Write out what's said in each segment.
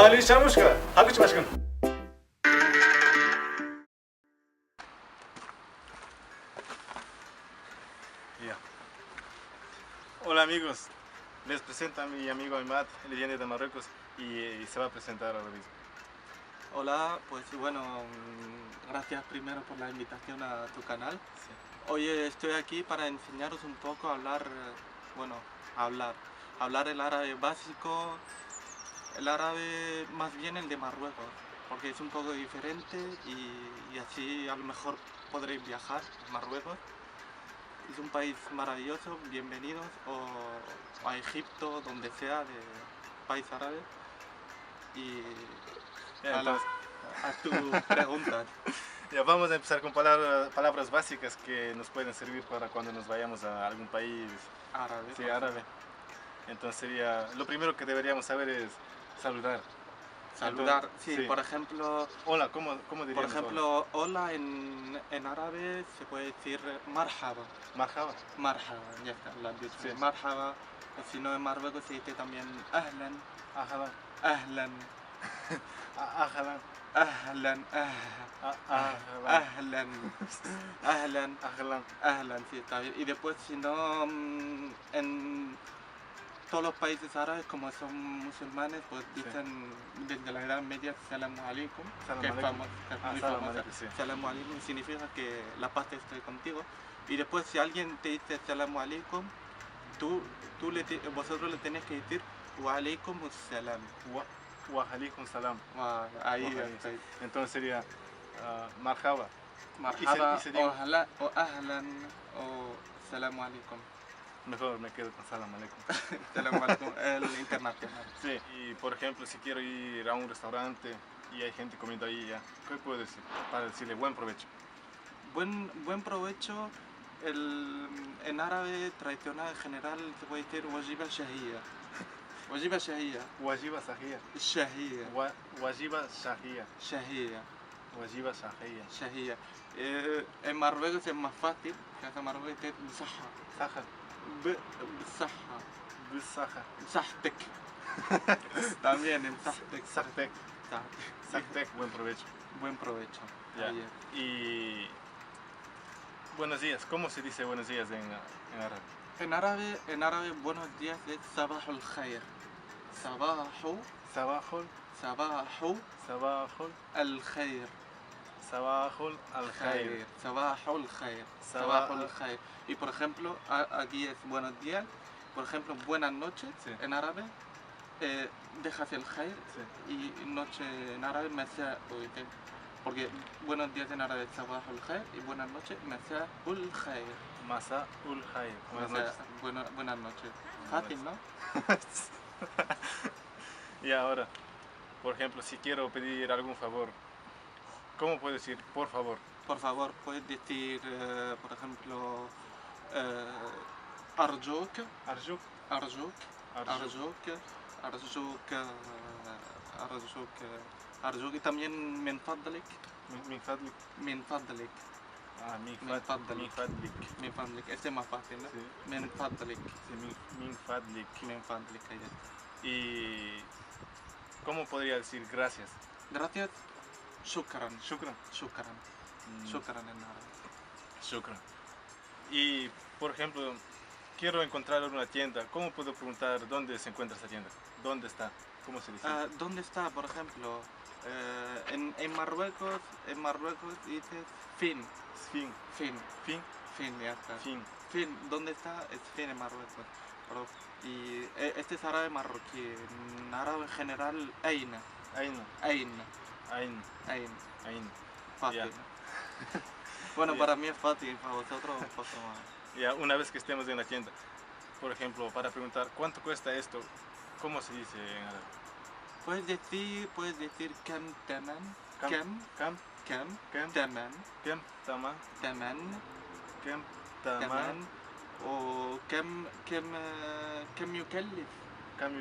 Ali Chamushka. Hakuch Mashkan. Hola amigos, les presento a mi amigo Imad, él viene de Marruecos y se va a presentar ahora mismo. Hola, pues bueno, gracias primero por la invitación a tu canal. Sí. Hoy estoy aquí para enseñaros un poco a hablar, hablar el árabe básico, el árabe más bien el de Marruecos, porque es un poco diferente y así a lo mejor podréis viajar a Marruecos. Es un país maravilloso, bienvenidos o a Egipto, donde sea, de país árabe. Y a tu pregunta. Ya vamos a empezar con palabras básicas que nos pueden servir para cuando nos vayamos a algún país Árabe. sí, árabe. Entonces sería, lo primero que deberíamos saber es saludar. Saludar, Entonces, sí, por ejemplo... Hola, ¿cómo diríamos Por ejemplo, hola en árabe se puede decir marhaba. Marhaba. Marhaba, ya está, lo has dicho. Sí. Marhaba, o si no en Marruecos se dice también ahlan. Ahlan. Ahlan. Ahlan. Ahlan. Ahlan. Ahlan. Ahlan. Ahlan, sí, está bien. Y después, si no, en todos los países árabes, como son musulmanes, pues dicen desde la Edad Media Salamu alaikum, que es famoso, muy famosa. Sí. Salamu alaikum significa que la paz esté contigo. Y después, si alguien te dice Salamu alaikum, vosotros le tenéis que decir Wa alaikum salam. Wa alaikum salam. Ahí está. Entonces sería marhaba. Marhaba, y se digo, o ahlan, o Salamu alaikum. Mejor me quedo con salam alaikum. Salamu alaikum, el internacional. Sí, y por ejemplo, si quiero ir a un restaurante y hay gente comiendo ahí, ya, ¿qué puedo decir? Para decirle buen provecho. Buen provecho. En árabe tradicional en general se puede decir wajiba shahiyya. Wajiba shahiyya. Wajiba sahiyya. Shahiyya. Wajiba sahiyya. Shahiyya. Wajiba sahiyya. Shahiyya. En Marruecos es más fácil, que en Marruecos es bisaha. Saja. Bisaha. Bisaja. Sahtek. También en Sahtek. Sahtek. Sahtek, buen provecho. Buen provecho. Ya. Y buenos días, ¿cómo se dice buenos días en árabe? En árabe buenos días es sabahul khair. Sabahul al khair. Sabahul al khair. Sabahul khair. Sabahul khair. Y por ejemplo, aquí es buenos días. Por ejemplo, buenas noches en árabe. Dejas el khair y noche en árabe masa. Porque buenos días en árabe es sabahul khair y buenas noches masa'ul khair. Masa'ul khair. Buenas noches. Fácil, ¿no? Y ahora, por ejemplo, si quiero pedir algún favor, ¿cómo puedo decir por favor? Por favor, puedes decir, por ejemplo, arjuk. Arjuk. Arjuk. Arjuk. Arjuk. Arjuk. Y también min fadlik. Min fadlik. Min fadlik. Min fadlik. Este es más fácil, ¿no? Sí. Min fadlik. Sí, min fadlik. Min fadlik. ¿Y cómo podría decir gracias? Gracias. Shukran. Shukran. Shukran. Shukran en árabe. Shukran. Y, por ejemplo, quiero encontrar una tienda. ¿Cómo puedo preguntar dónde se encuentra esa tienda? ¿Dónde está? ¿Cómo se dice? ¿Dónde está, por ejemplo? En Marruecos dices fin. Ya está. Fin. ¿Dónde está? Es fin en Marruecos. Y este es árabe marroquí. En árabe en general, aina. Fácil. Yeah. Bueno, para mí es fácil, para vosotros un poco más. Ya, una vez que estemos en la tienda, por ejemplo, para preguntar ¿cuánto cuesta esto? ¿Cómo se dice en árabe? Puedes decir kam taman. Kam Taman. taman. O kam يكلف. كم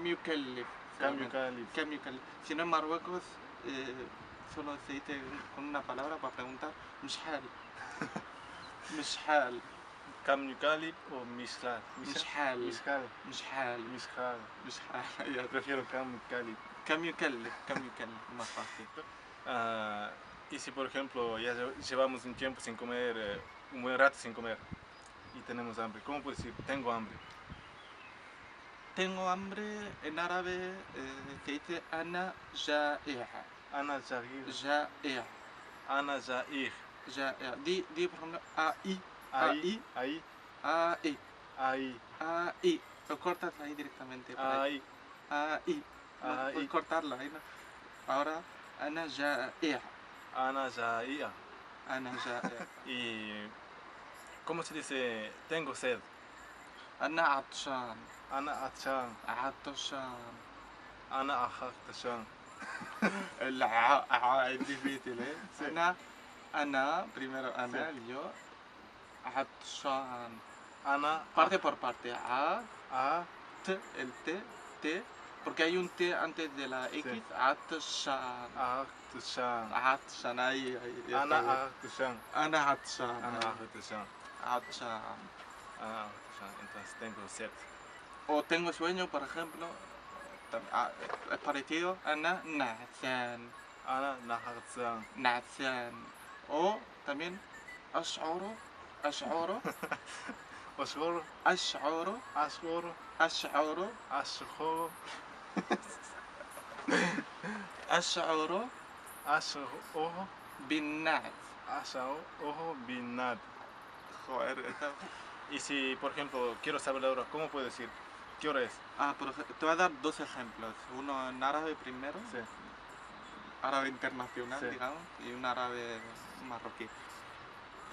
يكلف. Si no en Marruecos solo se dice con una palabra para preguntar مشحال. Kamyukalip o Mishal. Mishal. Mishal. Mishal. Mishal. Mishal. Ya. Prefiero Kamyukalip. Kamyukalip. Kamyukalip. Más fácil. Y si por ejemplo ya llevamos un tiempo sin comer, un buen rato sin comer y tenemos hambre, ¿cómo puedes decir tengo hambre? Tengo hambre en árabe se dice ana ja'i'a. Ana Jagir. Ja'i'a. Ana Jair. Ja'i'a. Di por ejemplo ai. Ahí. Ahí. Ai. Ahí. Ai. Lo cortas ahí directamente. por ahí. Ahí. Ai. No Ahí. puedes cortarlo ahí, ¿no? Ahora ana ja'i'a. Ana Jair. Ana ja'i'a. Y ¿cómo se dice tengo sed? Ana atshan. Ana Achan. Atshan. Ana Ahatashan. El a es difícil, ¿eh? Sí. Ana, primero ana, Sí. yo. Atshan. Ana Parte por parte. A. El T, porque hay un T antes de la X. Sí. Atshan. Ahatashan. Atshan, ahí. Ya Ana está bien. Ahatashan. Ana Atshan. Ana Ahatashan. Atshan. Ana Ahatashan. Entonces tengo sed. O tengo sueño, por ejemplo. Es parecido. Ana Nathan. Ana Nahatashan. Nathan. O también Ash'uru. Ashur. Ash'uru. Ashur. Ash'uru. Ashur. Ash'uru. Ashur. Bin Nat. Ashur. Binad. Joder, Y si, por ejemplo, quiero saber la hora, ¿cómo puedo decir? ¿Qué hora es? te voy a dar dos ejemplos. Uno en árabe primero. Sí. Árabe internacional, Sí. digamos, y un árabe marroquí.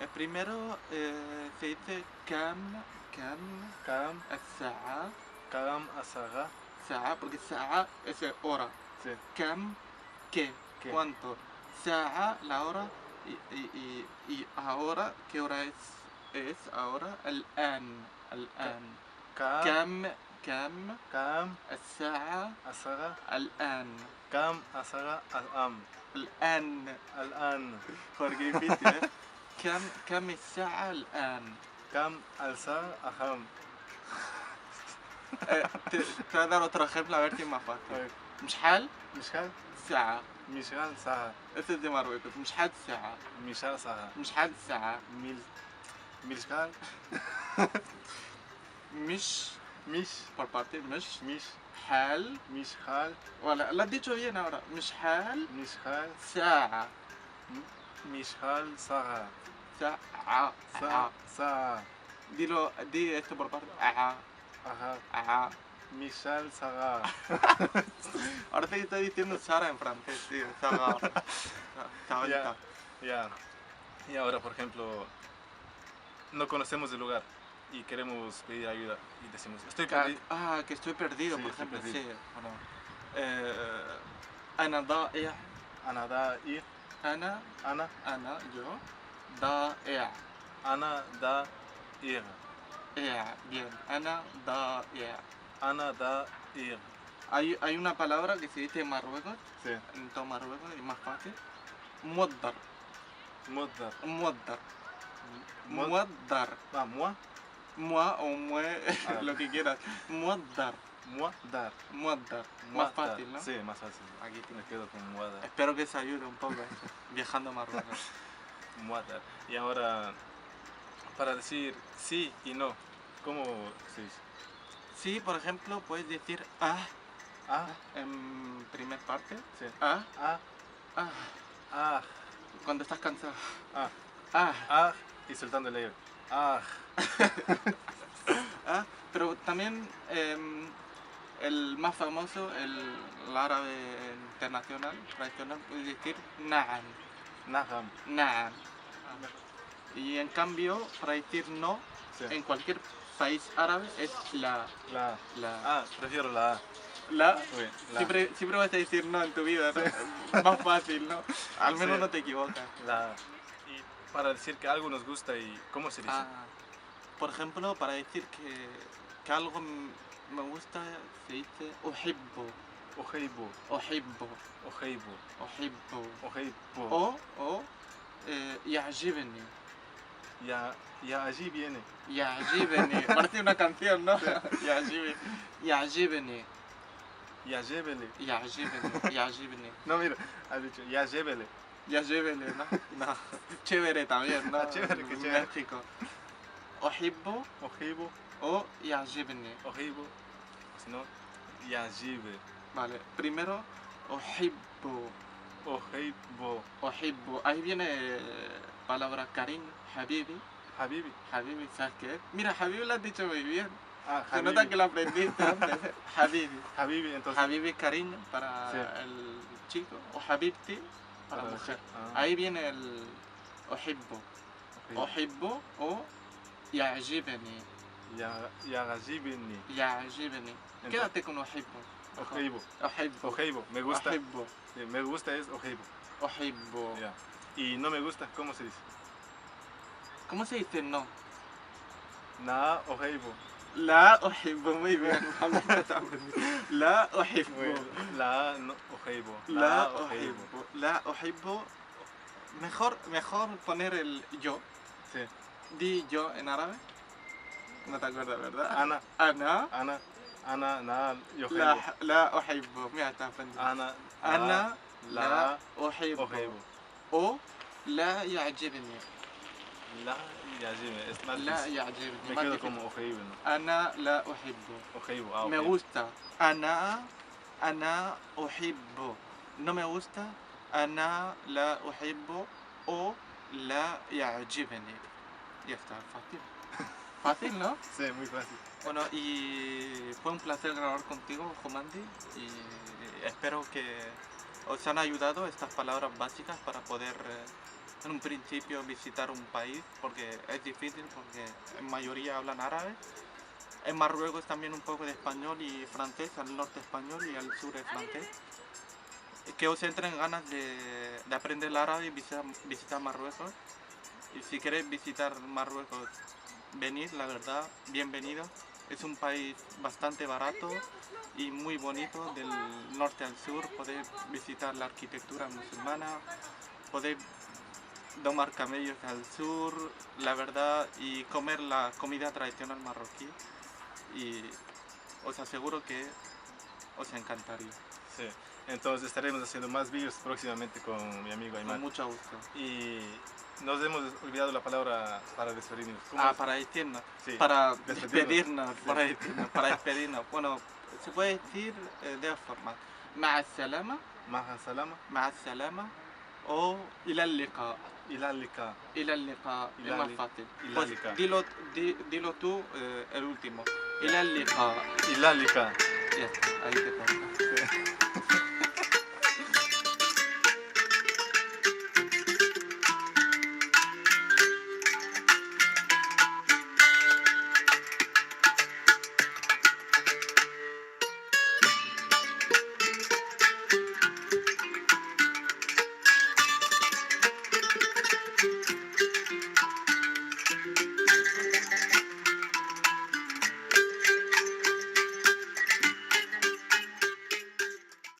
El primero se dice Kam, Kam. As-Sa'a, Kam Asaga. Sa'a, porque Sa'a es hora. Sí. Kam, ¿qué? ¿Qué? ¿Cuánto? Sa'a, la hora, y ahora, ¿qué hora es? Es ahora Al-An. Kam. Kam, As-Sa'a, Asaga. Al-An. Kam Asaga Al-Am. Al-An. Al-An. Joder, qué difícil, ¿eh? كم الساعة الآن؟ Kam Alsa Aham. te voy a dar otro ejemplo a ver si es más A fácil. ver. مشحال Mishal. ساعة. Mishal Saha. Ese es de Marruecos. مشحال ساعة. Mishal Saha. مشحال ساعة. Mishal. مش Mish. por parte مش Mish. حال. Mishal. ولا lo has dicho bien ahora. مشحال Mishal. ساعة. Mishal Saha. ساعة. Saha. Di esto por parte. Ajá. Mishal Saha. Ahora te estoy diciendo Sara en francés, tío. Sara. Ya. Ya. Y ahora, por ejemplo, no conocemos el lugar y queremos pedir ayuda y decimos, estoy perdido. Que estoy perdido, Sí, por estoy ejemplo. perdido. Sí, bueno. أنا ضائع. Ana da ir. أنا yo ضائع. Ana da ir. Bien. أنا ضائع. Ana da ir. Hay una palabra que se dice en Marruecos, Sí. en todo Marruecos, es más fácil. موضر. Modar. موضر. Mod- موضر. Moi. Mua o mue, lo que quieras. موضر. Muadar. موضر. Más fácil, ¿no? Sí, más fácil. Aquí Me quedo con muadar. Espero que se ayude un poco viajando a Marruecos. Muadar. Y ahora, para decir sí y no, ¿cómo se dice? Sí, por ejemplo, puedes decir Ah, en primer parte. sí. Ah, Ah, ah. ah, Cuando estás cansado. ah, Ah, ah, y soltando el aire. Ah, pero también el más famoso, el árabe internacional, tradicional, puede decir na'am. Naham. Na'am. Y en cambio, para decir no, Sí. en cualquier país árabe es la. La. La. Ah, prefiero la A. La. Uy, la. Siempre vas a decir no en tu vida, ¿no? Más fácil, ¿no? Al menos Sí. no te equivocas. La. Y para decir que algo nos gusta y ¿cómo se dice? Por ejemplo, para decir que algo me gusta, se dice uhibbu. Ojeibo. Uhibbu. Ojeibo. Uhibbu. Ojeibo. O يعجبني. Ya allí viene. يعجبني. Parece una canción, ¿no? يعجبني. يعجبني. Ya llévele. يعجبني. يعجبني. No, mira, has dicho, ya llévele. يعجبني, ¿no? No. Chévere también, ¿no? Ah, chévere, qué chévere. México. أحب Ojibo, o يعجبني. ojibo. Si no, ya lleve. Vale, primero أحب. Ojibo. أحب. Ahí viene palabra Karim, Habibi. Habibi. Habibi, ¿sabes qué es? Mira, Habibi lo has dicho muy bien. Ah, Se Habibi. nota que lo aprendiste antes. Habibi. Habibi, entonces. Habibi Karim para Sí. el chico o Habibti para la mujer. Ah, Ahí viene el أحب. ojibo. أحب o يعجبني. Ya gallibini. يعجبني. Quédate con أحب. Ojibo. أحب. Ojibo. Me gusta. أحب. Me gusta es ojibo. أحب. Ya. Y no me gusta, ¿cómo se dice? ¿Cómo se dice no? Na ojibo. لا أحب. Muy bien. لا أحب. La no ojibo. لا أحب. لا أحب. Mejor poner el yo. Sí. Di yo en árabe. No te acuerdas, ¿verdad? Ana. أنا Ana, na, yojibo. لا أحب. Mira, está aprendiendo. Ana. أنا La. لا أحب. Ojibo. O لا يعجبني. La yajime. Es más لا difícil. يعجبني. Me más quedo difícil. como ojibo, ¿no? أنا لا أحب. Ojibo. Ah, Me ok. gusta. أنا أحب. No me gusta. أنا لا أحب o لا يعجبني. Ya está, fácil. Fácil, ¿no? Sí, muy fácil. Bueno, y fue un placer grabar contigo, Jomandi, y espero que os han ayudado estas palabras básicas para poder en un principio visitar un país, porque es difícil, porque en mayoría hablan árabe. En Marruecos también un poco de español y francés, al norte español y al sur es francés. Que os entren ganas de aprender el árabe y visitar Marruecos. Y si queréis visitar Marruecos, venid, la verdad, bienvenido. Es un país bastante barato y muy bonito, del norte al sur. Podéis visitar la arquitectura musulmana, podéis domar camellos al sur, la verdad, y comer la comida tradicional marroquí. Y os aseguro que os encantaría. Sí. Entonces estaremos haciendo más vídeos próximamente con mi amigo Con Ayman. mucho gusto. Y nos hemos olvidado la palabra para despedirnos. ¿Cómo Ah, es? para decirnos, Sí, para despedirnos. despedirnos, Sí. para despedirnos. Bueno, se puede decir de dos formas. مع السلامة, Maha salama. مع السلامة, o إلى اللقاء. Ila lika. إلى اللقاء, es إلى más اللقاء. fácil. إلى Pues اللقاء. dilo tú el último. إلى اللقاء. Ila lika. Ya está, ahí te toca.